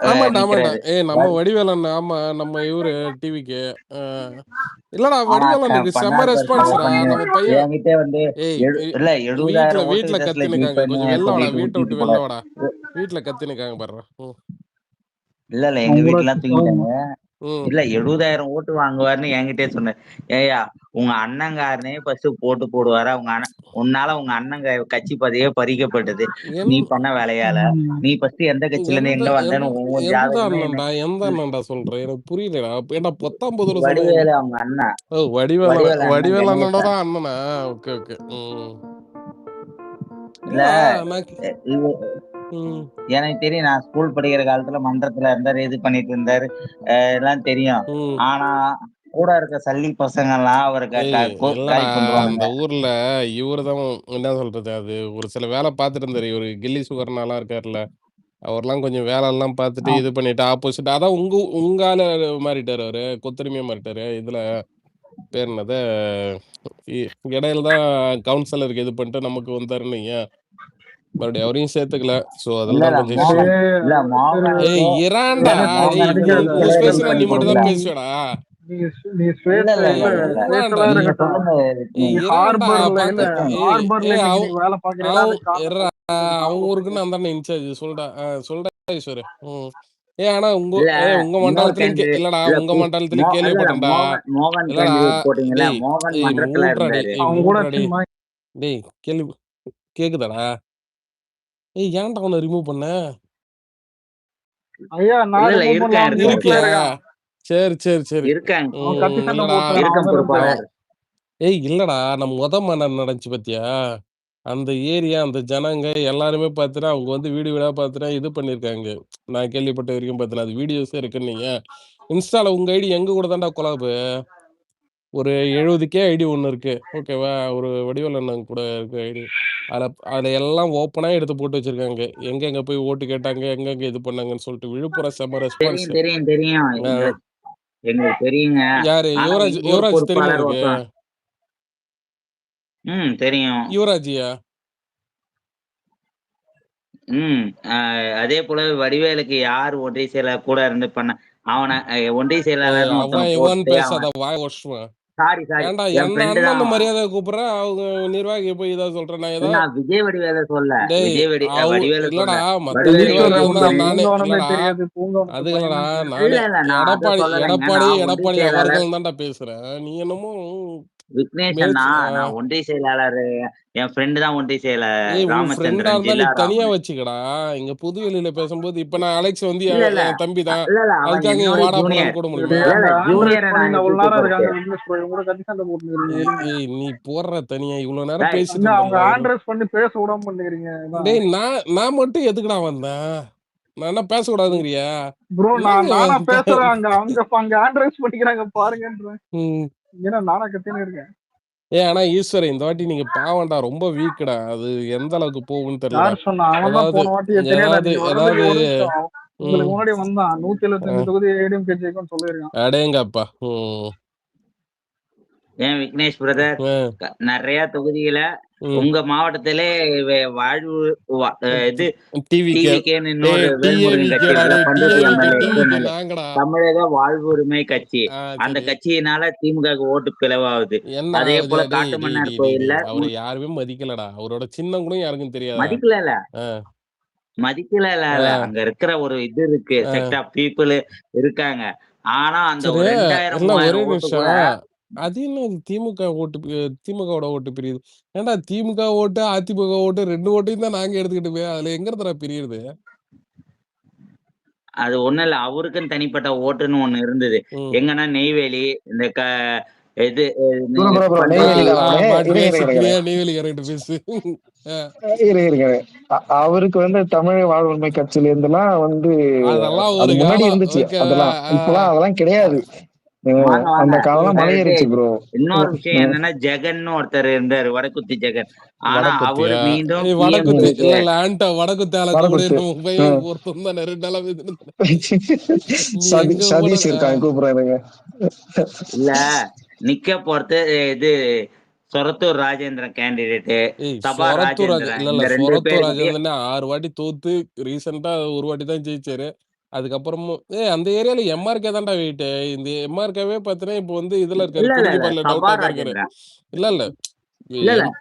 ஆமாண்டா ஆமாண்டா. நிக்கிறாரு. நம்ம வடிவேலன். ஆமா நம்ம இவரு டிவிக்கு. இல்லடா ஆனா வடிவேலனுக்கு செம்ம பண்ணாரு பாரு செலவு ரெஸ்பான்ஸ்ரா. பண்ணு. நம்ம பையன். என்கிட்ட வந்து ஏய் இல்ல வீட்ல 70,000 வீட்ல ஓட்டுக்கிட்ட கத்தினுக்காங்க. ஜிபேன்னு கொஞ்சம் வெளில வாடா. சொல்லிட்டு வீட்டை ஊத்திட்டு விட்டு வெளில போனாரு. வாடா. வீட்ல கத்தினுக்காங்க பாருடா. இல்ல எங்க அவங்க கூட வீட்டுலாம் தூங்கிட்டாங்க. ம். இல்ல 70,000 ஓட்டு வாங்குவாருன்னு என்கிட்டயே சொன்னாரு. ஏய்யா உங்க அண்ணங்காரனே ஃபர்ஸ்ட் போட்டு போடுவாரா? உன்னால உங்க அண்ணங்க கட்சி பதவியே பறிக்கப்பட்டது. என் நீ பண்ண வேலையால. நீ ஃபர்ஸ்ட் எந்த கட்சில இருந்து எந்த எங்க எந்த வந்தேன்னு உன் எந்த ஜாதகமே என்ன. அண்ணன்டா எந்த அண்ணன்டா சொல்ற? எனக்கு புரியலடா. ஏன்டா 19 சொன்ன என்ன? வடிவேலு அவங்க அண்ணன். வடிவேலன் வடிவேலு அண்ணன் வடிவேல் அண்ணனோட கணேசன். அண்ணனா? Okay okay. இல்ல இல்லடா நான் இது எனக்கு தெரியும். நான் ஸ்கூல் படிக்கிற காலத்துல மன்றத்துல இருந்தாரு, இது பண்ணிட்டு இருந்தாரு. எல்லாம் தெரியும். ஆனா கூட இருக்க சல்லி பசங்க எல்லாம் அவரை இல்லடா காலி பண்ணுவாங்க. அந்த ஊர்ல இவருதான் என்ன சொல்றது, அது ஒரு சில வேலை பார்த்துட்டு இருந்தாரு. இவரு கில்லி சுகர்னாலாம் இருக்காருல்ல, அவர்லாம் கொஞ்சம் வேலை எல்லாம் பார்த்துட்டு இது பண்ணிட்டு ஆப்போசிட். அதான் உங்க ஆளு மாறிட்டாரு. அவரு கொத்தடிமையா மாறிட்டாரு. இதுல பேர் என்னது, இடையில தான் கவுன்சிலருக்கு இது பண்ணிட்டு நமக்கு வந்தாருன்னு மறுபடியும் அவரையும் சேர்த்துக்கல. சோ இல்ல அதுலதான் இல்ல கொஞ்சம் இஷ்யூ. மோகன் இல்ல மோகனுக்கு இராண்டா. இல்ல மோகனுக்கு லூஸ் ஈக்குவலா பேசுனா ஹெல்ப் நீ பண்ணி மட்டும் கொடுக்கல. தான் பேசுவடா. இல்ல இல்ல இல்ல இல்ல இல்ல இராண்டா நீ. நீங்க சொல்லுங்க. இராண்டா பார்த்து. ஹார்பர்ல அவங்க ஊருக்குன்னு அந்த இன்சார்ஜ் சொல்டா. சொல்டா ஈஸ்வரு. ஆனா இல்ல உங்க இன்னொரு மண்டலத்திலயும் கேண்டிடேட் இல்லடா, இல்ல உங்க மண்டலத்திலயும் இல்ல இல்ல கேள்விப்பட்டேன்டா. மோகன் இல்லடா. கேண்டிடேட் போட்டீங்கல்ல, டேய் மோகன் ஏய் மன்றத்துல மூட்ராடி. இருந்தாரு. மூட்ராடி. டேய் கேள்வி கேக்குதாடா? ஏன்டா அவனை ரிமூவ் பண்ண? இல்ல இல்ல இருக்காரு. இருக்கியா? சரி சரி சரி. இருக்காங்க. இல்லடா. இருக்கம் பொறுப்பாளர். இல்லடா நம்ம மன்னர் நடந்துச்சு பாத்தியா? அந்த ஏரியா அந்த ஜனங்க எல்லாருமே பாத்துனா அவங்க வந்து வீடு வீடா பாத்துனா இது பண்ணிருக்காங்க. நான் கேள்விப்பட்ட வரைக்கும் பாத்தீங்கன்னா அது வீடியோஸே இருக்குன்னீங்க. இன்ஸ்டால உங்க ஐடி எங்க கூட தான்டா கொலாபு. ஒரு 70K ஐடி ஒண்ணு இருக்கு. ஓகேவா? ஒரு வடிவேல் அண்ணன் கூட இருக்க ஐடி. அதுல எல்லாம் ஓப்பனா எடுத்து போட்டு வச்சிருக்காங்க. எங்கெங்க போய் ஓட்டு கேட்டாங்க, எங்கெங்க இது பண்ணாங்கன்னு சொல்லிட்டு. விழுப்புரம் செம்ம ரெஸ்பான்ஸ். தெரியும் தெரியும் தெரியும். எங்களுக்கு தெரியுங்க. யாரு? ஆனா எங்க ஊர் யுவராஜ் தெரியுமா பொறுப்பாளர் உனக்கு? ஒருத்தன். தெரியும். யுவராஜியா? அதே போல வடிவேலுக்கு யார் ஒன்றிய செயலாளர் கூட இருந்து பண்ண அவனை ஒன்றிய செயலாளர்னு ஒருத்தனை அவன் இவன் போட்டு பேசாத வாய் வச்சுவேன். சாரி ஏன்டா என் என்ன ஃப்ரெண்டு தான் அண்ணன் அவன். மரியாதை கூப்பிடுறேன். அவங்க நிர்வாகி போய் இதை சொல்றேன். நான் ஏதோ நான் விஜய் வடிவேல சொல்ல டேய் வடிவேல இல்லடா. சொல்ல. மத்த வடிவேலு நிர்வாகி எங்க இருந்தா ஊர் நானே இல்லடா. அது இல்லடா நானே இல்ல நான் அதை சொல்லலைங்க. நான் ஒன்றிய எடப்பாடி செயலாளர் அவர்கள் தான்டா பேசுறேன். நீ என்னமோ விக்னேஷன்னா நான் ஒன்றிய செயலாளர். என் ஃப்ரெண்டு தான் ஒன்றிய செயலாளர் உன் ஃப்ரெண்டா ராமச்சந்திரன் இருந்தா நீ ஜில்லா தனியா ராமன். வச்சுக்கடா. இங்க புதுவெளியில பேசும்போது இப்ப நான் அலெக்ஸ் வந்து இல்ல இல்ல என் தம்பி தான். இல்ல இல்ல அவன் அதுக்காக இங்க என்னோட வாடா போடான்னு ஜூனியர். கூட முடியுமா? இல்ல இல்ல ஜூனியரை நான் கூப்பிட்டு. நீ போடுற தனியா இவ்வளவு நேரம் பேசிட்டு இருந்தோம்டா. டேய் நான் மட்டும் எதுக்குடா வந்தேன்? நான் என்ன பேசக்கூடாதுங்கிறியா? ஆனா ஈஸ்வரன் இந்த வாட்டி நீங்க பாவம்டா. ரொம்ப வீக்குடா. அது எந்த அளவுக்கு போகும்னு தெரியலடா. ஏதாவது ஏதாவது ஏதாவது அடேங்கப்பா. ஏன் விக்னேஷ் பிரதர் நிறைய தொகுதியில உங்க மாவட்டத்திலே வாழ்வு இது டிவிகேன்னு இன்னொரு வேல்முருகன் கட்சி இருக்குல்ல, பண்ருட்டி எம்எல்ஏ தமிழக வாழ்வுரிமை கட்சி. அந்த கட்சியினால திமுக ஓட்டு பிளவாகுது. என்ன அதே போல காட்டுமன்னார் கோயில்ல அவரை யாருமே மதிக்கலடா. அவரோட சின்னம் கூட யாருக்கும் தெரியாது. மதிக்கல அங்க இருக்கிற ஒரு இது இருக்கு, செட் ஆஃப் பீப்புள் இருக்காங்க. ஆனா அந்த 2000 3000 ஓட்டு கூட அது என்ன திமுக ஓட்டு திமுகவோட ஓட்டு பிரியுது. ஏன்டா திமுக ஓட்டு அதிமுக ஓட்டு 2 ஓட்டையும் தான் நாங்க எடுத்துக்கிட்டு அதுல எங்க இருந்தா பிரியுது? அது ஒண்ணு இல்ல, அவருக்குன்னு தனிப்பட்ட ஓட்டுன்னு ஒண்ணு இருந்தது. எங்கன்னா நெய்வேலி இந்த இது அவருக்கு வந்து தமிழ் வாழ்வுரிமை கட்சியில இருந்தெல்லாம் வந்து அது முன்னாடி இருந்துச்சு. அதெல்லாம் இப்பெல்லாம் அதெல்லாம் கிடையாது. அந்த காலம் மலையேறிச்சு ப்ரோ. இன்னொரு விஷயம் என்னன்னா, ஜெகன் ஒருத்தர் இருந்தாரு, வடக்குத்தி ஜெகன். ஆனா அவரு மீண்டும் சதீஷ் இருக்காங்க கூப்பிடுறாங்க. இல்ல நிக்க போறது இது சொரத்தூர் ராஜேந்திரன் கேண்டிடேட், சபா ராஜேந்திரன். இந்த 2 பேர் 6 வாட்டி தோத்து ரீசெண்டா ஒரு வாட்டி தான் ஜெயிச்சாரு. அதுக்கப்புறமும் அந்த ஏரியால எம்ஆர்கே தான்டா வெயிட்டு. இந்த எம்ஆர்கேவே பார்த்தீங்கன்னா, இப்போ வந்து இதுல இருக்காரு. இல்ல இல்ல இல்ல குறிஞ்சிப்பாடியில சபா டவுட்டா தான் இருக்காரு. ராஜேந்திரன் இல்ல இல்ல. இல்ல இல்ல எம்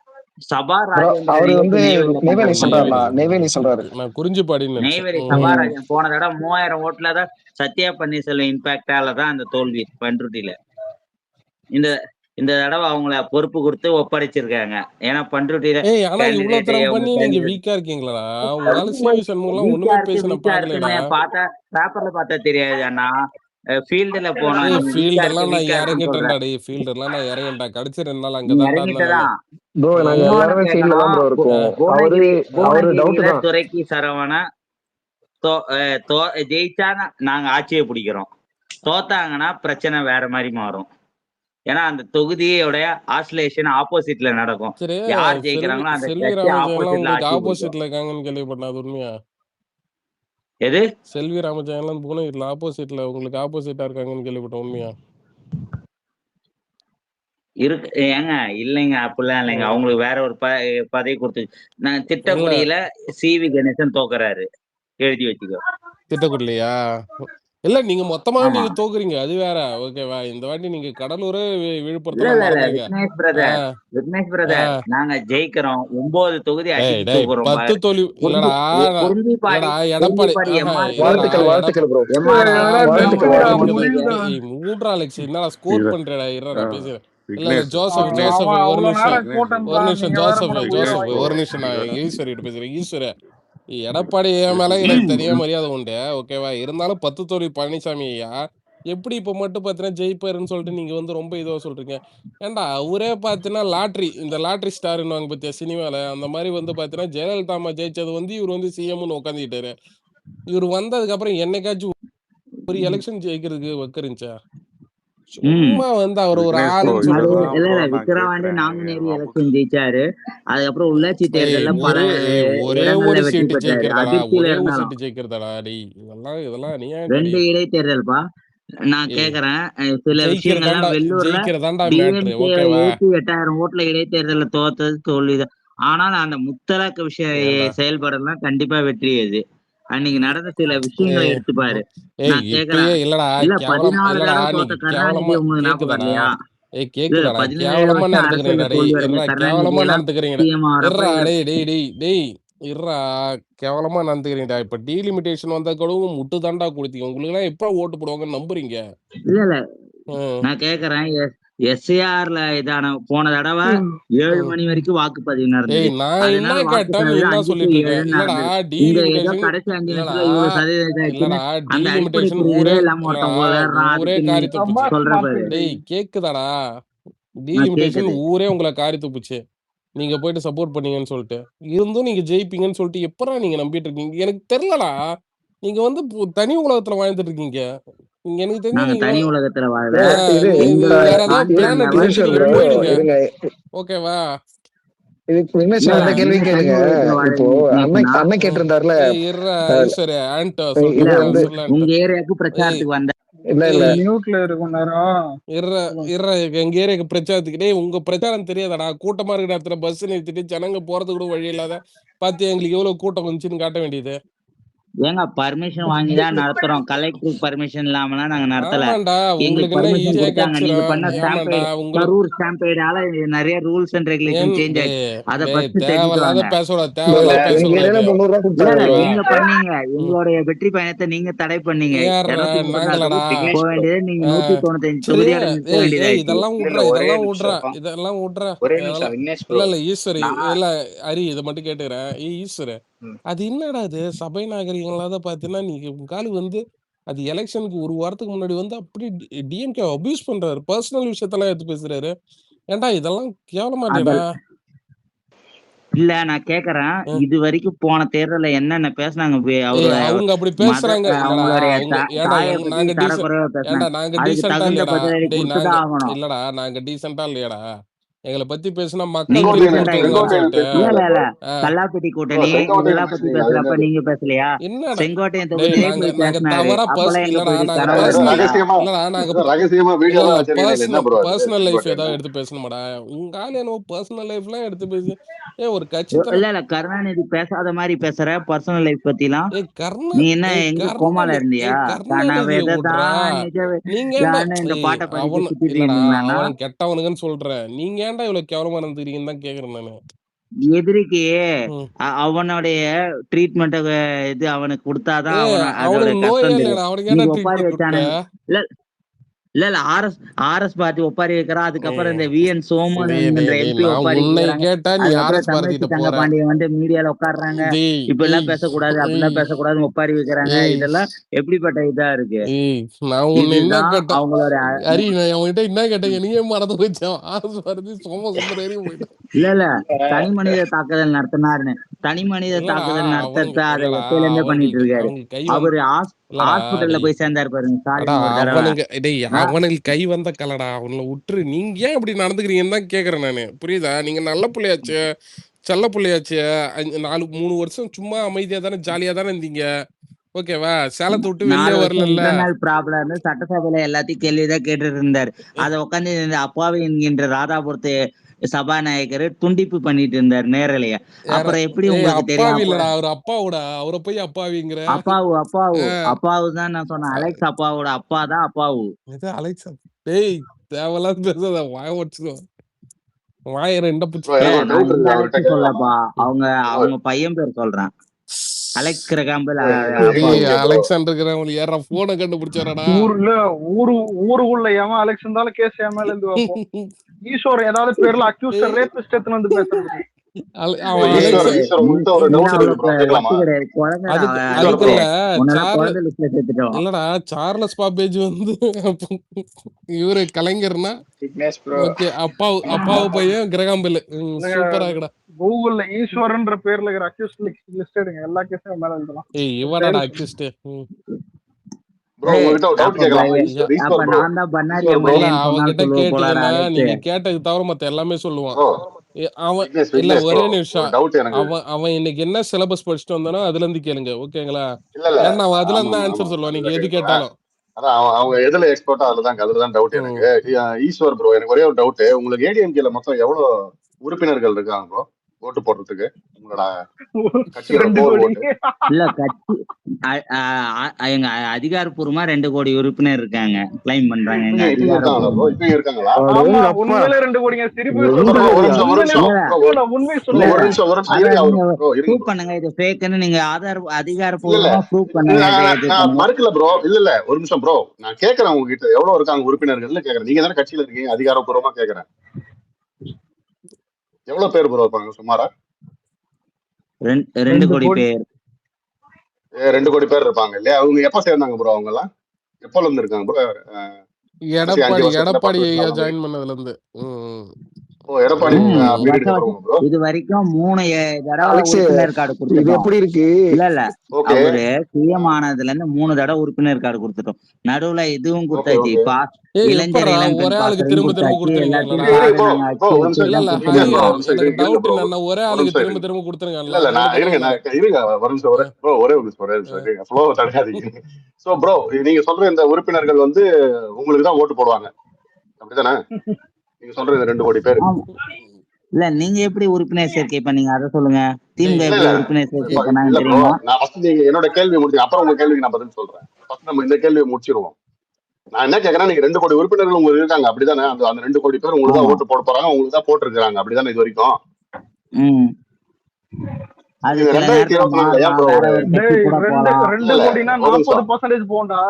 சபா ப்ரோ ராஜேந்திரன் அவரு வந்து நெய்வேலியில நெய்வேலி கம்பேர் சொல்றாருல, பண்றாரு. நெய்வேலி சொல்றாரு. நான் குறிஞ்சிப்பாடின்னு நினைச்சேன். நெய்வேலி சபாராஜன் போன தடவை 3000 ஓட்டுல தான் சத்யா பன்னீர்செல்வம் இம்பாக்டால தான் அந்த தோல்வி பண்ருட்டியில. இந்த இந்த தடவை அவங்கள பொறுப்பு கொடுத்து ஒப்படைச்சிருக்காங்க. ஏன்னா பண்ருட்டியில ஆனா இவ்வளவு தரம் பண்ணி நீங்க வீக்கா இருக்கீங்களா? உங்களால சிவி சண்முகம்லாம் ஒண்ணுமே பேச நான் பாக்கலடா. பார்த்தா பேப்பர்ல பார்த்தா தெரியாது அண்ணா. ஃபீல்டுல போனா ஃபீல்டர்லாம் நான் இறங்கிட்டேன்டா. டேய் ஃபீல்டர்லாம் நான் இறங்கிட்டேன். கடைசி 2 நாள் அங்க தான்டா இருந்தேன். ப்ரோ நாங்க எல்லாரும் ஃபீல்ட்ல தான் ப்ரோ இருக்கோம். அவரு டவுட் தான். துரைக்கி சரவணா ஜெயிச்சா நாங்க ஆட்சியை பிடிக்கிறோம். தோத்தாங்கன்னா பிரச்சனை வேற மாதிரி மாறும். ஏன்னா அந்த தொகுதியோட ஆசிலேஷன் ஆப்போசிட்ல நடக்கும். யார் ஜெயிக்கிறாங்களோ அந்த செல்வி ராமஜெயம்லாம் ஆப்போசிட்ல இருக்காங்கன்னு கேள்விப்பட்டேன். அது உண்மையா? எது? செல்வி ராமஜெயம்லாம் புவனகிரில ஆப்போசிட்ல உங்களுக்கு ஆப்போசிட்டா இருக்காங்கன்னு கேள்விப்பட்டேன். உண்மையா? இருக்கு ஏங்க இல்லைங்க, அப்படிலாம் இல்லைங்க. அவங்களுக்கு வேற ஒரு பதவி கொடுத்து நான் திட்டக்குடியில சிவி கணேசன் தோக்குறாரு, எழுதி வச்சுக்கோ. திட்டக்குடிலையா? இல்ல நீங்க மொத்தமா நீங்க தோக்குறீங்க, அது வேற. ஓகேவா? இந்த வாட்டி நீங்க கடலூர் விழுப்புரத்துல விக்னேஷ் பிரதர் நாங்க ஜெயிக்கிறோம். 9 தொகுதி அடிச்சு தூக்குறோம். 10 தோல்வி இல்லடா. எடப்பாடி வாழ்த்துக்கள் ப்ரோ. அலெக்ஸ் என்னடா ஸ்கோர் பண்றடா? இருடா பேசுறேன். இல்ல ஜோசப் ஒரு நிமிஷம் நான் ஈஸ்வரிட்ட பேசுறேன். ஈஸ்வர எடப்பாடி மேல எனக்கு தனியா மரியாதை உண்டு. ஓகேவா? இருந்தாலும் 10 தோல்வி பழனிசாமி ஐயா எப்படி இப்ப மட்டும் பாத்தீங்கன்னா ஜெயிப்பாருன்னு சொல்லிட்டு நீங்க வந்து ரொம்ப இதுவா சொல்றீங்க. ஏன்டா அவரே பாத்தீங்கன்னா இந்த லாட்ரி ஸ்டார்ன்னு பத்தியா சினிமால அந்த மாதிரி வந்து பாத்தீங்கன்னா ஜெயலலிதா அம்மா ஜெயிச்சது வந்து இவர் வந்து சிஎம்னு உட்காந்துக்கிட்டாரு. இவர் வந்ததுக்கு அப்புறம் என்னைக்காச்சும் ஒரு எலெக்ஷன் ஜெயிக்கிறதுக்கு வைக்கிறீச்சா? சும்மா வந்து அவர் ஒரு விக்கிரவாண்டி நாங்குநேரி எலெக்ஷன் ஜெயிச்சாரு. அதுக்கப்புறம் உள்ளாட்சி தேர்தல்ல பல ஒரே ஒரு சீட்டு ஜெயிக்கிறதா? இதெல்லாம் 2 இடைத்தேர்தல்பா. நான் கேக்குறேன் சில விஷயங்கள்லாம் வெள்ளூர்ல 8000 ஓட்டுல இடைத்தேர்தல தோத்தது தோல்விதான். ஆனாலும் அந்த முத்தலாக்கு விஷயம் செயல்படலாம் கண்டிப்பா வெற்றி. அது அன்னைக்கு நடந்த சில விஷயங்களை எடுத்துப்பாரு. நான் கேக்குறேன் இல்ல 14 தடவை தோத்த கருணாநிதி உங்களுக்கு ஞாபகம் இல்லையா? கேவலமா நடந்துக்கிறீங்கடா. இப்ப டீலிமிட்டேஷன் வந்த கூட முட்டு தாண்டா கொடுத்தீங்க. உங்களுக்கு எல்லாம் எப்ப ஓட்டு போடுவாங்கன்னு நம்புறீங்க? இல்ல நான் கேக்குறேன் எஸ்ஏஆர்ல இதான போன தடவை 7 மணி வரைக்கும் வாக்குப்பதிவு நடந்தது. நான் என்ன கேட்டேன் நீ என்ன சொல்லிட்டு இருக்க? இல்லடா டீலிமிட்டேஷன் கடைசி 5 நிமிஷத்துல இவ்வளவு சதவீதம் அந்த அடிப்படை ஊரே காரி துப்புச்சு சொல்றேன். டேய் கேக்குதாடா? டீலிமிட்டேஷன் ஊரே உங்களை காரி துப்புச்சு. நீங்க போயிட்டு சப்போர்ட் பண்ணீங்கன்னு சொல்லிட்டு இருந்தும் நீங்க ஜெயிப்பீங்கன்னு சொல்லிட்டு எப்படா நீங்க நம்பிட்டு இருக்கீங்க? எனக்கு தெரியலடா. நீங்க வந்து தனி உலகத்துல வாழ்ந்துட்டு இருக்கீங்க. எனக்கு தெரிஞ்சு தனி உலகத்துல ஓகேவா? அந்த கேள்வி கேளுங்க. இப்போ அண்ணன் கேட்டிருந்தாருல, உங்க ஏரியாவுக்கு பிரச்சாரத்துக்கு வந்த எங்க ஏரியாக்கு பிரச்சாரத்துக்கிட்டே உங்க பிரச்சாரம் தெரியாதடா. கூட்டமா இருக்கிற இடத்துல பஸ் நிறுத்திட்டு ஜனங்க போறது கூட வழி இல்லாத பாத்து எங்களுக்கு எவ்வளவு கூட்டம் வந்துச்சுன்னு காட்ட வேண்டியது. ஏங்க பர்மிஷன் வாங்கி தான் நடத்துறோம். கலெக்டர் பர்மிஷன் இல்லாமலாம் நாங்க நடத்தல. உங்களுக்கு பர்மிஷன் கொடுத்தாங்க. நீங்க பண்ண கரூர் ஸ்டாம்பேடால நிறைய ரூல்ஸ் அண்ட் ரெகுலேஷன் சேஞ்ச் ஆயிடுச்சு. அத பத்தி தேவையில்லாத பேச நீங்க பண்ணீங்க. எங்களுடைய வெற்றி பயணத்தை நீங்க தடை பண்ணீங்க. போக வேண்டியது நீங்க 195 தொகுதி இதெல்லாம் விட்றா. இல்ல ஈஸ்வரி இல்ல ஹரி இதை மட்டும் கேட்டுக்கிறேன். ஈஸ்வர அது என்னடா அது சபை நாகரிகங்களாத பாத்தீங்கன்னா நீங்க காலு வந்து அது எலெக்ஷனுக்கு ஒரு வாரத்துக்கு முன்னாடி வந்து அப்படி டிஎம்கே அபியூஸ் பண்றாரு. பர்சனல் விஷயத்தெல்லாம் எடுத்து பேசுறாரு. ஏன்டா இதெல்லாம் கேவலமா இல்லையா? இல்ல நான் கேக்குறேன், இது வரைக்கும் போன தேர்தல்ல என்னென்ன பேசுனாங்க? அவங்க அப்படி பேசுறாங்க. நாங்க டீசென்ட்டா இல்லையாடா? நாங்க டீசென்ட்டா இல்லையாடா? எங்களை பத்தி பேசினா மக்கள் திருப்பி கொடுத்துருங்கன்னு சொல்லிட்டு கல்லாப்பட்டி கூட்டணி இதெல்லாம் பத்தி பேசுறப்ப நீங்க பேசலையா? செங்கோட்டையன் தொகுதியிலே போய் பேசினாரு. அப்பெல்லாம் எங்க போயிட்டு பர்சனல் லைஃப் ஏதாவது எடுத்து பேசணுமாடா? உங்க ஆளு என்னவோ பர்சனல் லைஃப் எல்லாம் எடுத்து பேசு. ஒரு கட்சி இல்ல கருணாநிதி பேசாத மாதிரி பேசுற பர்சனல் லைஃப் பத்திலாம். நீ என்ன எங்க கோமால இருந்தியா? இந்த பாட்டை படிச்சு சுத்திட்டு இருந்தீங்களா? கெட்டவனுங்கன்னு சொல்றேன். நீங்க ஏன்டா இவ்வளவு கேவலமா இருந்துக்கிறீங்கன்னு தான் கேக்குறேன் நானு. எதிரிக்கு அவனுடைய ட்ரீட்மெண்ட் இது அவனுக்கு கொடுத்தாதான் அதோட கஷ்டம் தெரியும். ஒப்பாரி வச்சானுங்க. இல்ல ஆர்எஸ் பார்ட்டி ஒப்பாரி வைக்கிறான். அதுக்கப்புறம் இந்த VN சோமன் MP ஒப்பாரி பாண்டியன் வந்து மீடியால உட்காடுறாங்க. இப்ப எல்லாம் பேசக்கூடாது அப்படிலாம் பேசக்கூடாது ஒப்பாரி வைக்கிறாங்க. இதெல்லாம் எப்படிப்பட்ட இதா இருக்கு? அவங்களோட என்ன கேட்டேன் நீங்க மறந்து போயிட்டோம். இல்ல தனி மனித தாக்குதல் நடத்தினாருன்னு. தனி மனித தாக்குதல் நடத்த அதை எப்பயில இருந்தே பண்ணிட்டு இருக்காரு. அவரு ஹாஸ்பிட்டல்ல போய் சேர்ந்தாரு பாருங்க. அவனுக்கு கை வந்த கலடா அவனை விட்டுரு. நீங்க ஏன் இப்படி நடந்துக்கிறீங்கன்னு தான் கேக்குறேன் நானு. புரியுதா? நீங்க நல்ல பிள்ளையாச்சு, செல்ல பிள்ளையாச்சு. 3 வருஷம் சும்மா அமைதியா தானே ஜாலியா தானே இருந்தீங்க. ஓகேவா? சேலத்தை விட்டு வெளியே வரல. ப்ராப்ளம் சட்டசபையில எல்லாத்தையும் கேள்விதான் கேட்டுட்டு இருந்தாரு. அதை உட்காந்து அப்பாவி என்கின்ற ராதாபுரத்து சபாநாயகர் துண்டிப்பு பண்ணிட்டு இருந்தாரு நேரலையா. அப்புறம் எப்படி உங்களுக்கு தெரியும்? அவர் அப்பாவோட அவரை போய் அப்பாவிங்கிற அப்பாவு தான் நான் சொன்னேன். அலெக்ஸ் அப்பாவோட அப்பா தான் அப்பாவு. அலெக்ஸ் டேய் தேவலாம் பேசாத. வாய வச்சிருவோம். வாயரை என்ன சொல்லப்பா. அவங்க பையன் பேர் சொல்றேன். Alex Graham Bell. அலெக்சாண்டர் ஏற போனை கண்டுபிடிச்சாரடா. ஊருக்குள்ள ஏமா அலெக்ஸ் இருந்தாலும் கேஸ் ஏமால இருந்து வைப்போம். ஈஸ்வர் ஏதாவது பேர்ல அக்யூஸ்ட் ரேபிஸ்ட் எடுத்துன்னு வந்து பேசுறது. இல்லடா சார்லஸ் பாப்பேஜ் வந்து இவரு கலைஞர்னா அப்பாவு பையன் கிரகாம்பல். சூப்பரா இருக்குடா. கூகுள்ல ஈஸ்வரன்ற பேர்ல இருக்கிற அக்யூஸ்ட் லிஸ்ட் எடுங்க. எல்லா கேஸும் மேல எழுதலாம். இவனடா அக்யூஸ்ட். அவங்கிட்ட கேட்டீங்கன்னா நீங்க கேட்டது தவிர மத்த எல்லாமே சொல்லுவான். அவன் இல்ல ஒரே நிமிஷம். அவன் இன்னைக்கு என்ன சிலபஸ் படிச்சுட்டு வந்தானோ அதுல இருந்து கேளுங்க. ஓகேங்களா? ஏன்னா அவன் அதுல இருந்து ஆன்சர் சொல்லுவான் நீங்க எது கேட்டாலும். அதான் அவங்க எதுல எக்ஸ்பர்ட்டா அதுலதான் டவுட் எனக்கு. ஈஸ்வர் ப்ரோ, எனக்கு ஒரே ஒரு டவுட். உங்களுக்கு ADMKல மொத்தம் எவ்வளவு உறுப்பினர்கள் இருக்காங்க ப்ரோ ஓட்டு போடுறதுக்கு? உங்களோட இல்ல கட்சி எங்க அதிகாரப்பூர்வமா 2 கோடி உறுப்பினர் இருக்காங்க கிளைம் பண்றாங்க. பண்ணுங்க இது ஃபேக்னு நீங்க அதிகாரப்பூர்வமா ப்ரூவ் பண்ணுங்க. மறுக்கல ப்ரோ. இல்ல ஒரு நிமிஷம் ப்ரோ, நான் கேக்குறேன் உங்ககிட்ட எவ்வளவு இருக்காங்க உறுப்பினர்கள் கேக்குறேன். நீங்க தானே கட்சியில இருக்கீங்க, அதிகாரப்பூர்வமா கேக்குறேன். எவ்வளவு பேர் ப்ரோ இருப்பாங்க சுமாரா? 2 கோடி பேர். 2 கோடி பேர் இருப்பாங்க இல்லையா? அவங்க எப்ப சேர்ந்தாங்க ப்ரோ? அவங்க எல்லாம் எப்பல இருந்து இருக்காங்க ப்ரோ? எடப்பாடி ஜாயின் பண்ணதுல இருந்து. இது வரைக்கும் 3 தடவை உறுப்பினர் கார்டு கொடுத்துட்டோம். எப்படி இருக்கு? இல்ல அவரு சிஎம் ஆனதுல இருந்து 3 தடவை உறுப்பினர் கார்டு கொடுத்துட்டோம். நடுவுல இதுவும் கொடுத்தாச்சு. இளைஞர் ஒரே ஆளுக்கு திரும்ப திரும்ப கொடுத்துருங்க. ஒரே ஆளுக்கு திரும்ப திரும்ப கொடுத்துருங்க. நீங்க சொல்ற இந்த உறுப்பினர்கள் வந்து உங்களுக்கு தான் ஓட்டு போடுவாங்க அப்படித்தானே? நீங்க சொல்றது 2 கோடி பேர். இல்ல நீங்க எப்படி உறுப்பினர் சேர்க்கை பண்ணீங்க அதை சொல்லுங்க. திமுக எப்படி உறுப்பினர் சேர்க்கை பண்ணாங்க தெரியுமா? நான் ஃபர்ஸ்ட் நீங்க என்னோட கேள்வி முடிச்சு அப்புறம் உங்க கேள்விக்கு நான் பதில் சொல்றேன். ஃபர்ஸ்ட் நம்ம இந்த கேள்வியை முடிச்சிருவோம். நான் என்ன கேக்குறேன், நீங்க 2 கோடி உறுப்பினர்கள் உங்களுக்கு இருக்காங்க அப்படிதானே? அந்த 2 கோடி பேர் உங்களுக்கு தான் ஓட்டு போட போறாங்க, உங்களுக்கு தான் போட்டுருக்காங்க அப்படிதானே இது வரைக்கும்? 2024 ஏன் ப்ரோ 2 கோடினா 40% போண்டா?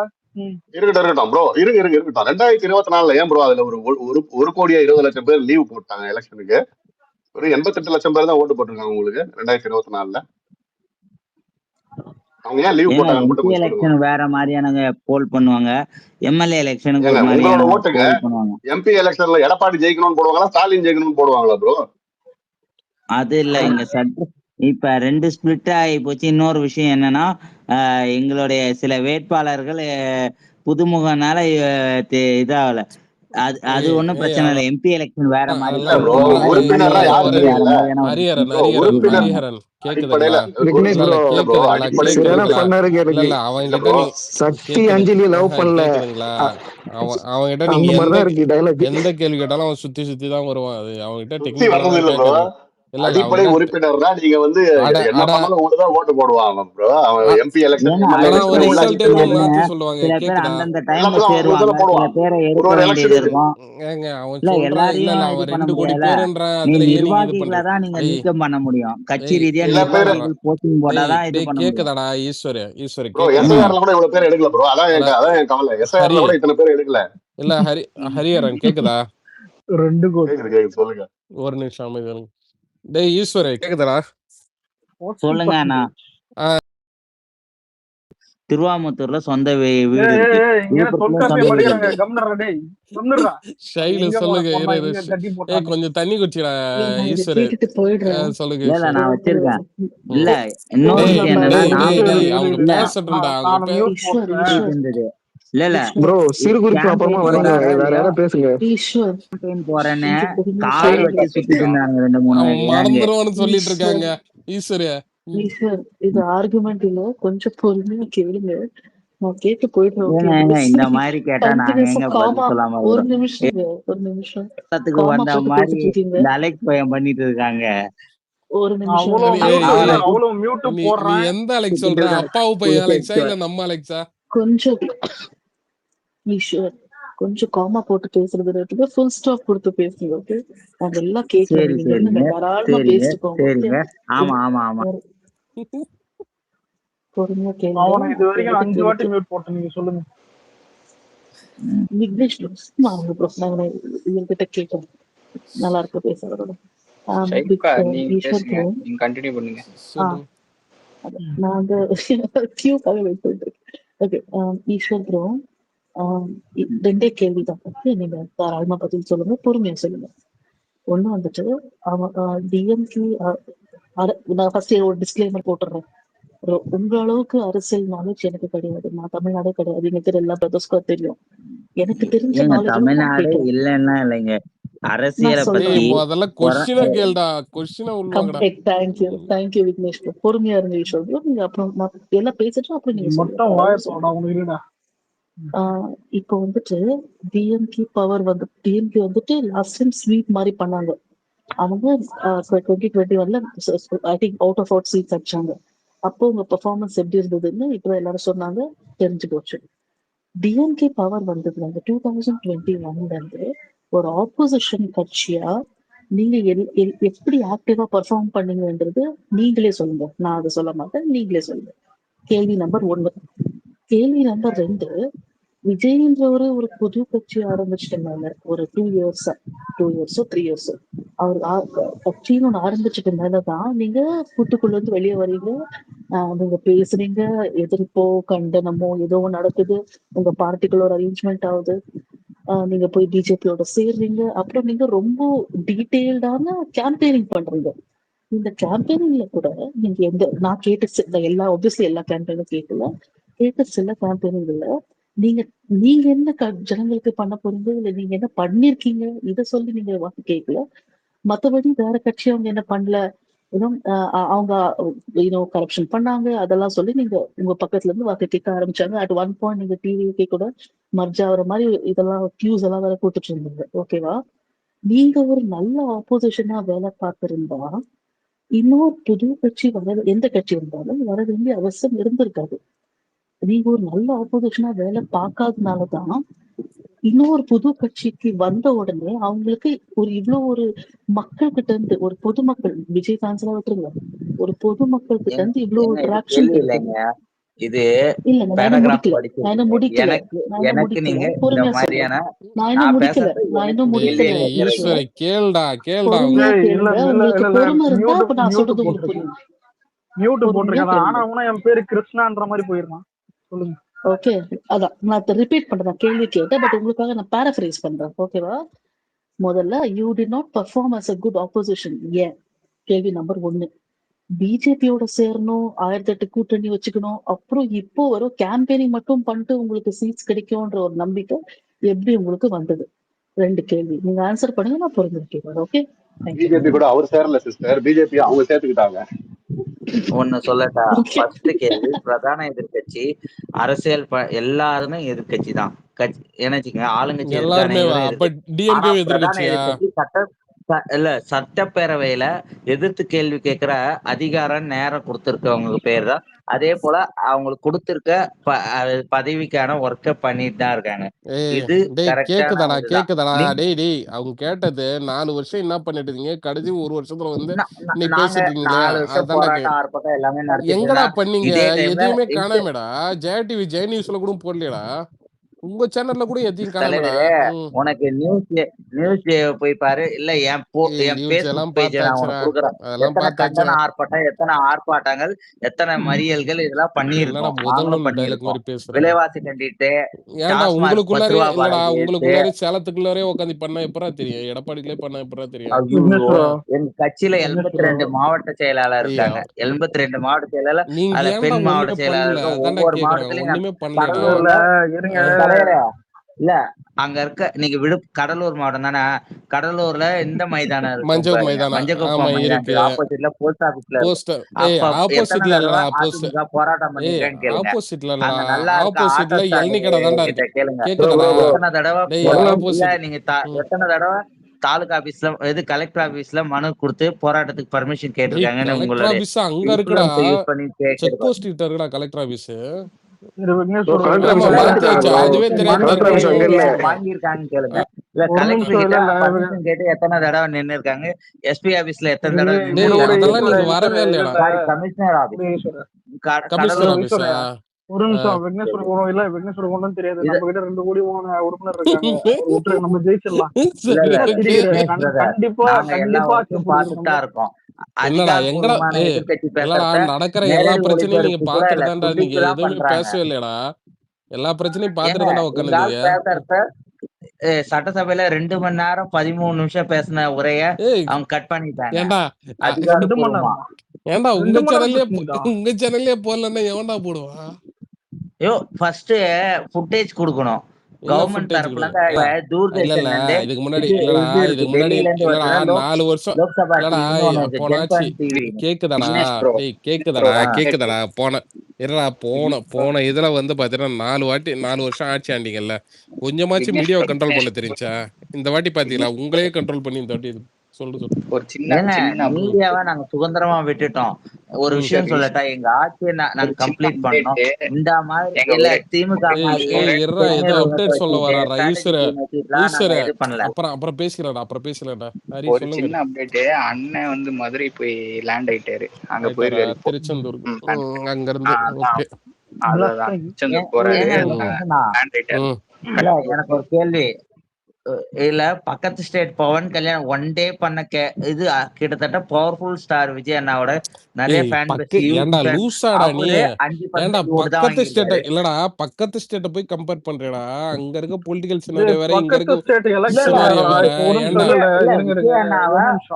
இருக்கட்டும் ப்ரோ, இருக்கட்டும். 2024 ஏன் ப்ரோ அதுல ஒரு கோடியா 20 லட்சம் பேர் லீவ் போட்டாங்க எலெக்ஷனுக்கு? ஒரு 88 லட்சம் பேர் தான் ஓட்டு போட்டிருக்காங்க உங்களுக்கு 2024. அவங்க ஏன் லீவ் போட்டாங்க? எலெக்ஷன் வேற மாதிரியான போல் பண்ணுவாங்க. எம்எல்ஏ எலெக்ஷனுக்கு ஒரு மாதிரியான ஓட்டுங்க. எம்பி எலெக்ஷன்ல எடப்பாடி ஜெயிக்கணும்னு போடுவாங்களா, ஸ்டாலின் ஜெயிக்கணும்னு போடுவாங்களா ப்ரோ? அது இல்ல இங்க இப்ப 2 ஸ்பிளிட் ஆகி போச்சு. இன்னொரு விஷயம் என்னன்னா, எங்களுடைய சில வேட்பாளர்கள் புதுமுகனால இதாகல. அது ஒண்ணும் பிரச்சனை இல்ல. எம்பி எலெக்ஷன் வேற மாதிரி சக்தி அஞ்சலி லவ் பண்ணல அவன்கிட்ட நீங்க எந்த கேள்வி கேட்டாலும் அவன் சுத்தி தான் வருவான். அது அவன்கிட்ட அடிப்படை உறுப்பினர்னா நீங்க வந்து என்ன பண்ணாலும் ஒண்ணுதான் ஓட்டு போடுவாங்க ப்ரோ. அவன் எம்பி எலெக்ஷன் சொல்லுவாங்க. பண்ண முடியும். கட்சி ரீதியா போஸ்டிங் போட்டாதான் இது பண்ண முடியும். கேக்குதாடா ஈஸ்வர எஸ்ஐஆர்ல கூட இவ்வளவு பேர் எடுக்கல ப்ரோ. அதான் என் கவலை. எஸ்ஐஆர்ல கூட இத்தனை பேர் எடுக்கல. இல்ல ஹரிஹரன் கேக்குதா? 2 கோடி சொல்லுங்க. ஒரு நிமிஷம் அமைதி. டேய் ஈஸ்வரே கேக்குதாடா? சொல்லுங்க அண்ணா. திருவாமத்தூர்ல சொந்த வீடு கொஞ்சம் தண்ணி குடிச்சிடா ஈஸ்வரே. சொல்லுங்க. நான் வச்சிருக்கேன். இல்ல இன்னொரு பேசட்டும்டா இல்ல ப்ரோ சிறு குறிப்பு அப்புறமா வரீங்க. வேற யாரா பேசுங்க. போறேன்னு கார் வச்சு சுத்திட்டு இருந்தாங்க 2-3 மறந்துருவான்னு சொல்லிட்டு இருக்காங்க. ஈஸ்வரியா இது ஆர்குமெண்ட் இல்ல, கொஞ்சம் பொறுமையா கேளுங்க. நான் கேட்டு போயிடுறேன். இந்த மாதிரி கேட்டா நாங்க எங்க பதில் சொல்லாம ஒரு நிமிஷம் வந்த மாதிரி அலெக்ஸ் பையன் பண்ணிட்டு இருக்காங்க. ஒரு நிமிஷம் எந்த அலெக்ஸ் சொல்ற? அப்பாவு பையன் அலெக்ஸா இல்ல நம்ம அலெக்ஸா? கொஞ்சம் ஈஸ்வர் கொஞ்சம் காமா போட்டு பேசுறது, ஃபுல் ஸ்டாப் கொடுத்து பேசுங்க. ஓகே, அதெல்லாம் கேட்கறீங்க. தாராளமா பேசிக்கோங்க. ஆமா ஆமா ஆமா பொறுமையா கேளுங்க. இது வரைக்கும் 5 வாட்டி மியூட் போட்டு நீங்க சொல்லுங்க. விக்னேஷ் வாங்க ப்ரோ, நாங்க இவர்கிட்ட கேட்கோம். நல்லா இருக்கு பேசுறதோட. ஈஸ்வர் ப்ரோ நீங்க கண்டினியூ பண்ணுங்க. நாங்க கியூக்காக வெயிட் பண்ணிட்டு. ஓகே ஈஸ்வர் ப்ரோ, 2 கேள்விதான். ஓகே, நீங்க தாராளமா பதில் சொல்லுங்க, பொறுமையா சொல்லுங்க. ஒண்ணு வந்துட்டு டிஎம்கே, நான் ஃபர்ஸ்ட் ஒரு டிஸ்க்ளைமர் போட்டுறேன். உங்க அளவுக்கு அரசியல் நாலேஜ் எனக்கு கிடையாது. நான் தமிழ்நாடே கிடையாது. எனக்கு எல்லா பிரதர்ஸ்க்கும் தெரியும். எனக்கு தெரிஞ்ச தமிழ்நாடு இல்லன்னா இல்லைங்க. அரசியலை பத்தி முதல்ல क्वेश्चन கேளுடா. क्वेश्चन உள்ளங்கடா. Thank you Vignesh bro. பொறுமையா இருங்க ஈஸ்வர் ப்ரோ. நீங்க அப்புறம் எல்லாம் பேசிட்டு அப்புறம் நீங்க மட்டும் வாய் போடா உனக்குடா. இப்போ வந்துட்டு டிஎம்கே பவர் வந்து டிஎம்கே வந்துட்டு லாஸ்ட் டைம் ஸ்வீப் மாதிரி பண்ணாங்க. அவங்க 2021ல I think out of out seats அடிச்சாங்க. அப்போ உங்க பெர்ஃபார்மன்ஸ் எப்படி இருந்ததுன்னு இப்போ எல்லாரும் சொன்னாங்க, தெரிஞ்சு போச்சு. டிஎம்கே பவர் வந்தது வந்து 2021ல இருந்து ஒரு ஆப்போசிஷன் கட்சியா நீங்க எப்படி ஆக்டிவா பெர்ஃபார்ம் பண்ணீங்கன்றது நீங்களே சொல்லுங்க. நான் அதை சொல்ல மாட்டேன், நீங்களே சொல்லுங்க. கேள்வி நம்பர் 1. கேள்வி நம்பர் 2, விஜய்ன்றவரு ஒரு புது கட்சி ஆரம்பிச்சுட்டாங்க. ஒரு 2 இயர்ஸோ 3 இயர்ஸ் அவர் கட்சின்னு ஒண்ணு ஆரம்பிச்சுட்டு மேலதான் நீங்க கூட்டுக்குள்ள இருந்து வெளியே வரீங்க. நீங்க பேசுறீங்க, எதிர்ப்போ கண்டனமோ ஏதோ நடக்குது, உங்க பார்ட்டிக்குள்ள ஒரு அரேஞ்ச்மெண்ட் ஆகுது, நீங்க போய் பிஜேபியோட சேர்றீங்க. அப்புறம் நீங்க ரொம்ப டீட்டெயில்டான கேம்பெயினிங் பண்றீங்க. இந்த கேம்பெயினிங்ல கூட நீங்க நான் கேட்ட எல்லா ஆப்வியஸ்லி எல்லா கேம்பெயினும் கேட்ட சில கேம்பெயினிங்ல நீங்க என்ன ஜனங்களுக்கு பண்ண போறீங்க, இல்ல நீங்க என்ன பண்ணிருக்கீங்க, இதை சொல்லி நீங்க வாக்கு கேட்கல. மத்தபடி வேற கட்சி அவங்க என்ன பண்ணல, அவங்க கரப்ஷன் பண்ணாங்க, அதெல்லாம் சொல்லி நீங்க உங்க பக்கத்துல இருந்து வாக்கு கேட்க ஆரம்பிச்சாங்க. அட் ஒன் பாயிண்ட் நீங்க டிவிக்கே கூட மர்ஜ் ஆகுற மாதிரி இதெல்லாம் கியூஸ் எல்லாம் வேற கொடுத்துட்டு இருந்தீங்க. ஓகேவா? நீங்க ஒரு நல்ல ஆப்போசிஷனா வேலை பார்த்திருந்தா இன்னொரு புது கட்சி எந்த கட்சி வந்தாலும் வர வேண்டிய அவசியம் இருந்திருக்காது. நீங்க ஒரு நல்ல ஆப்போசிஷனா வேலை பார்க்காதனாலதான் இன்னொரு புது கட்சிக்கு வந்த உடனே அவங்களுக்கு ஒரு மக்கள் கிட்ட இருந்து, ஒரு பொதுமக்கள், விஜய் ஃபேன்ஸ்லாம் விட்டுருங்க, ஒரு பொதுமக்கள் கிட்ட இருந்து இவ்வளவு ஒரு ட்ராக்ஷன் இல்லைங்க. இது இல்ல நான் இன்னும் முடிக்கல. உங்களுக்கு பொறுமை இருந்தா அப்ப நான் சொல்றது உங்களுக்கு புரியும். ஓகே, அதான் நான் ரிப்பீட் பண்றேன். கேள்வி கேட்டேன், பட் உங்களுக்காக நான் பேராஃப்ரைஸ் பண்றேன். ஓகேவா? முதல்ல you did not perform as a good opposition. ஏன்? கேள்வி நம்பர் 1. பிஜேபியோட சேரணும், 1008 கூட்டணி வச்சுக்கணும், அப்புறம் இப்போ வரும் கேம்பெயினிங் மட்டும் பண்ணிட்டு உங்களுக்கு சீட்ஸ் கிடைக்கும்ன்ற ஒரு நம்பிக்கை எப்படி உங்களுக்கு வந்தது? 2 கேள்வி நீங்க ஆன்சர் பண்ணுங்க, நான் பொறுமையா ஓகே. பிஜேபி கூட அவர் சேரல சிஸ்டர், பிஜேபி அவங்க சேர்த்துக்கிட்டாங்க. ஒண்ணு சொல்லட்டா, ஃபர்ஸ்ட் கேள்வி, பிரதான எதிர்கட்சி அரசியல் எல்லாருமே எதிர்கட்சி தான். ஏன்னாச்சுங்க, ஆளுங்கட்சி எல்லாருமே அப்ப டிஎம்கே பிரதான எதிர்கட்சியா? எதிர்கட்சி சட்டப்பேரவையில எதிர்த்து கேள்வி கேட்கிற அதிகாரம் நேரம் கொடுத்திருக்கவங்க பேர் தான். அதே போல அவங்களுக்கு கொடுத்திருக்க பதவிக்கான ஒர்க்க பண்ணிட்டு தான் இருக்காங்க. இது கேக்குதாடா டேய் அவங்க கேட்டது 4 வருஷம் என்ன பண்ணிட்டு இருக்கீங்க, கடைசி 1 வருஷத்துல வந்து நீ பேசிட்டு இருக்கீங்களே, 4 வருஷம் போராட்டம் ஆர்ப்பாட்டம் எல்லாமே எங்கடா பண்ணீங்க? எதுவுமே காணாமேடா. ஜெயா டிவி ஜெய நியூஸ்ல கூட போடலடா, உங்க சேனல்ல கூட எதையும் காணாமேடா. உனக்கு நியூஸ் போய் பாரு, இல்ல என் Facebook பேஜ் நான் உனக்கு கொடுக்குறேன். எத்தனை கண்டன ஆர்ப்பாட்டம், எத்தனை ஆர்ப்பாட்டங்கள், எத்தனை மறியல்கள் இதெல்லாம் பண்ணிருக்கோம். விலைவாசி கண்டிட்டு, உங்களுக்குள்ளாரே சேலத்துக்குள்ளாரே உட்காந்து பண்ண எப்பரா தெரியும், எடப்பாடிக்குள்ளே பண்ண எப்பரா தெரியும். எங்க கட்சியில 82 மாவட்ட செயலாளர் இருக்காங்க. 82 மாவட்ட செயலாளர், அதுல பெண் மாவட்ட செயலாளர், ஒவ்வொரு மாவட்டத்திலையும் இல்ல அங்க இருக்க. நீங்க கடலூர் மாவட்டம் தானே, கடலூர்ல இந்த மைதானம் இருக்கு, மஞ்சக்குப்பம் மைதானம் ஆப்போசிட்ல போஸ்ட் ஆபீஸ்ல அதிமுக போராட்டம் பண்ணிருக்கேன்னு கேளுங்க. அங்க நல்லா இருக்க கேளுங்க. எத்தனை தடவை நீங்க எத்தனை தடவை தாலுகா ஆபீஸ்ல கலெக்டர் ஆபீஸ்ல மனு கொடுத்து போராட்டத்துக்கு பர்மிஷன் கேட்டிருக்காங்கன்னு உங்களுடைய யூஸ் பண்ணி கேக்குறேன். கலெக்டர் ஆபீஸ் வாங்கிருக்காங்க கேளுங்க. இல்ல கலெக்டர் கிட்ட பர்மிஷன் கேட்டு எத்தனை தடவை நின்னு இருக்காங்க. எஸ்பி ஆபீஸ்ல எத்தனை தடவை கமிஷனர் ஆபீஸ் ஒரு நிமிஷம். விக்னேஸ்வர இல்ல, விக்னேஸ்வர ஒண்ணும் தெரியாது. நம்ம கிட்ட 2 கோடி உறுப்பினர் இருக்காங்க, நம்ம ஜெயிச்சிடலாம். கண்டிப்பா பாத்துட்டா இருக்கோம். நடக்கிற எல்லா பிரச்சனையும் நீங்க பாத்துட்டு நீங்க எதுவுமே பேசவே இல்லையடா. எல்லா பிரச்சனையும் பாத்துட்டு தானே உட்காந்துருக்கீங்க. சட்டசபையில 2 மணி நேரம் 13 நிமிஷம் பேசின உரைய அவங்க கட் பண்ணிட்டாங்க. ஏண்டா உங்க சேனல்லே போடலன்னா எவன்டா போடுவான்? ஐயோ, ஃபர்ஸ்ட் ஃபுட்டேஜ் கொடுக்கணும். கவர்மெண்ட் தரப்புல இருந்து இதுக்கு முன்னாடி 4 வருஷம் கேக்குதாடா போன இதுல வந்து பாத்தீங்கன்னா 4 வருஷம் ஆட்சி ஆண்டிங்கல்ல, கொஞ்சமாச்சும் மீடியாவை கண்ட்ரோல் பண்ண தெரிஞ்சா? இந்த வாட்டி பாத்தீங்களா உங்களே கண்ட்ரோல் பண்ணி இந்த வாட்டி ஒரு சின்ன மீடியாவை நாங்க சுதந்திரமா விட்டுட்டோம். ஒரு விஷயம் சொல்லட்டா, எங்க ஆட்சியை நாங்க கம்ப்ளீட் பண்ணோம். இந்த மாதிரி திமுக அப்டேட் சொல்ல வராரா அப்புறம் பேசிக்கலாம்டா. ஒரு சின்ன அப்டேட், அண்ணன் வந்து மதுரை போய் லேண்ட் ஆயிட்டாரு. அங்க போயிருக்காரு, திருச்செந்தூர். அங்க இருந்து திருச்செந்தூர் போறாரு, லேண்ட் ஆயிட்டாரு. எனக்கு ஒரு கேள்வி, இல்ல பக்கத்து ஸ்டேட் பவன் கல்யாணம் 1 டே பண்ண இது கிட்டத்தட்ட பவர்ஃபுல் ஸ்டார் விஜய் அண்ணாவோட நிறைய ஃபேன் பேஸ். ஏண்டா லூசாடா நீ? ஏண்டா பக்கத்து ஸ்டேட் இல்லடா, பக்கத்து ஸ்டேட்ட போய் கம்பேர் பண்றடா. அங்க இருக்க பொலிட்டிக்கல் சினாரியோ வேற, இங்க இருக்க சினாரியோ வேற.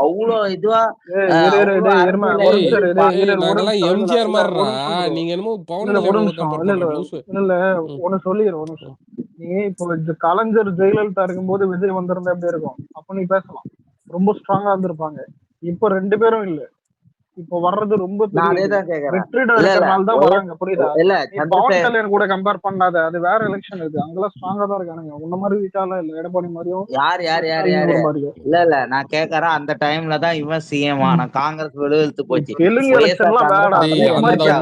அவ்வளோ இதுவா நாங்கெல்லாம் எம்ஜிஆர் மாதிரிடா, நீங்க என்னமோ பவன் ஒன்னு சொல்லிடுறோம். நீ இப்போ கலைஞர் ஜெயலலிதா இருக்கும்போது விஜய் வந்திருந்தா எப்படி இருக்கும்? அப்ப நீ பேசலாம், ரொம்ப ஸ்ட்ராங்கா இருந்திருப்பாங்க. இப்ப 2 பேரும் இல்ல, இப்ப வர்றது ரொம்ப வராங்க, புரியுதா? பவன் கல்யாண் கூட கம்பேர் பண்ணாத, அது வேற எலெக்ஷன். இது அங்கெல்லாம் ஸ்ட்ராங்கா தான் இருக்கானுங்க. உன்ன மாதிரி வீட்டால இல்ல, எடப்பாடி மாதிரியும். இல்ல நான் கேக்குறேன், அந்த டைம்ல தான் இவன் சிஎம் ஆனா, காங்கிரஸ் விழுத்து போச்சு. தெலுங்கு எலெக்ஷன் எல்லாம் வேற,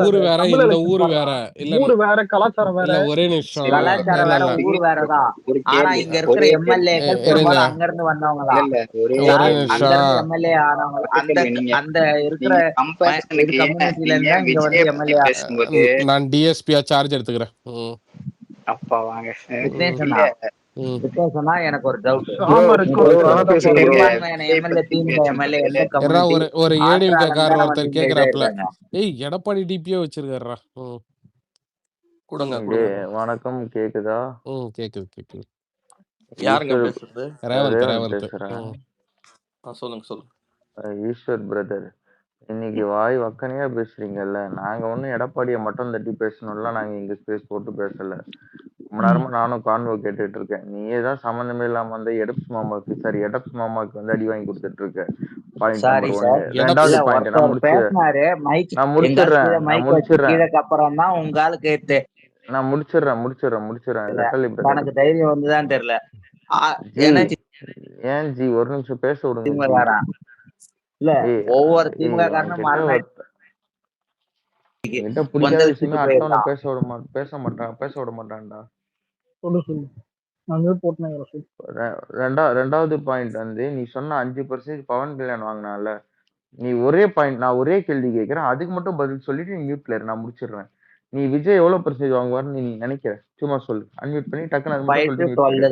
ஊரு வேற, இந்த ஊரு வேற, ஊரு வேற, கலாச்சாரம் வேற. ஒரே நிமிஷம், கலாச்சாரம் வேற, ஊரு வேறதான். ஆனா இங்க இருக்கிற எம்எல்ஏக்கள் அங்க இருந்து வந்தவங்க தான். எம்எல்ஏ ஆனவங்க அந்த இருக்கிற நான் டிஎஸ்பியா சார்ஜ் எடுத்துக்கிறேன். அப்பா வாங்க. எனக்கு ஒரு டவுட், ஒரு ஏடிஎம்கே காரர் ஒருத்தர் கேக்குறாப்ல, எடப்பாடி டிபியோ வச்சிருக்காரா? வணக்கம், கேக்குதா? கேக்குது. யாருங்க பேசுறது? ரேவந்த். சொல்லுங்க. ஈஸ்வர் பிரதர், இன்னைக்கு வாய் வக்கனையா பேசுறீங்கல்ல. நாங்க ஒன்னும் எடப்பாடியை மட்டும் தட்டி பேசணும்ல, நாங்க இங்க ஸ்பேஸ் போட்டு பேசல. ரொம்ப நேரமா நானும் கான்வோ கேட்டுட்டு இருக்கேன். நீயே தான் சம்பந்தமே இல்லாம வந்து எடப்ஸ் மாமாக்கு வந்து அடி வாங்கி கொடுத்துட்டு இருக்க. Point sorry number sir. 1. ரெண்டாவது இல்ல பாயிண்ட் நான் ஒருத்தர் பேசினாரு, மைக் நான் எங்கால் கீழே முடிச்சிடுறேன் மைக் வச்சு கீழக்கு அப்புறம் தான் உங்க ஆளு கேட்டு நான் முடிச்சிடுறேன் லெட்டர்லி பிரதர். தனக்கு தைரியம் வந்துதான் தெரியல. ஏன் ஜி ஒரு நிமிஷம் பேச விடுங்க. இல்ல ஒவ்வொரு திமுக காரணம் பிடிக்காத விஷயமே அடுத்தவனை பேச மாட்டான்டா. ரெண்டாவது பாயிண்ட் வந்து நீ சொன்ன 5% பவன் கல்யாண் வாங்கினால, நீ ஒரே பாயிண்ட் நான் ஒரே கேள்வி கேட்கிறேன், அதுக்கு மட்டும் பதில் சொல்லிட்டு நீ மியூட்ல இரு, நான் முடிச்சிடுறேன். நீ விஜய் எவ்வளவு பெர்சன்டேஜ் வாங்குவார்னு நீ நினைக்கிற? சும்மா சொல்லு. அன்மியூட் பண்ணி டக்குனு அது மட்டும் சொல்லிட்டு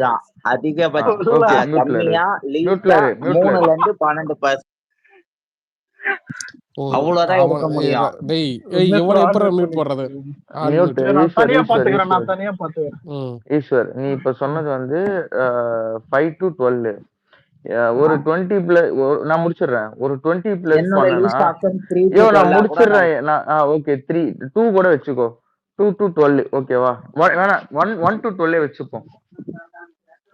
மியூட்ல இருந்து 12%. அவ்வளவுதான் எடுக்க முடியும். டேய் இவனை எப்பற மியூட் பண்றது? ஈஸ்வர் நீ இப்ப சொன்னது வந்து 5 to 12 ஒரு 20 பிளஸ் நான் முடிச்சிடுறேன். ஒரு 20 பிளஸ் பண்ணனா நான் முடிச்சிடுறேன். ஓகே 2 கூட வச்சுக்கோ. 2 to 12 ஓகேவா? வேணா 1 to 12 வச்சுப்போம்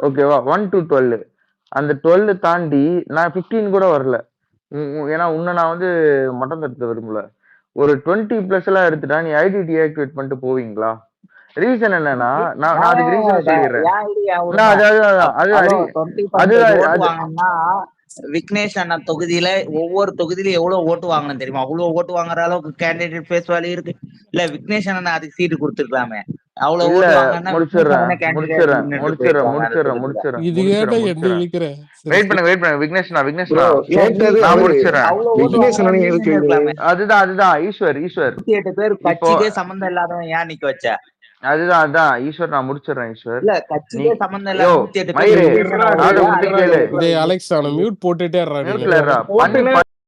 ஓகேவா? 1 to 12 அந்த 12 தாண்டி நான் 15 கூட வரல. ஏன்னா உன்னை நான் வந்து மட்டம் தடுத்த விரும்பல. ஒரு 20 பிளஸ் எல்லாம் எடுத்துட்டா நீ ஐடி டீஆக்டிவேட் பண்ணிட்டு போவீங்களா? ரீசன் என்னன்னா நான் அதுக்கு ரீசன் சொல்லிடுறேன். விக்னேஷ் அண்ணா தொகுதியில ஒவ்வொரு தொகுதியில எவ்வளவு ஓட்டு வாங்கணும் தெரியுமா? அவ்வளவு ஓட்டு வாங்குற அளவுக்கு கேண்டிடேட் பேஸ் வேல்யூ இருக்கு. இல்ல விக்னேஷ் அண்ணா அதுக்கு சீட்டு கொடுத்துருக்கலாமே. அவ்வளவு ஓட்டு வாங்கினா முடிச்சிடுறேன். அதுதான் ஈஸ்வர் 8 பேர் கட்சிக்கே சம்பந்தம் இல்லாதவன் ஏன் நிக்க வச்ச? அதுதான் ஈஸ்வர் நான் முடிச்சிடுறேன். ஈஸ்வர் இல்ல கட்சிக்கே சம்பந்தம் இல்லாத 108 பேர் அலெக்ஸ் மியூட் போட்டுட்டே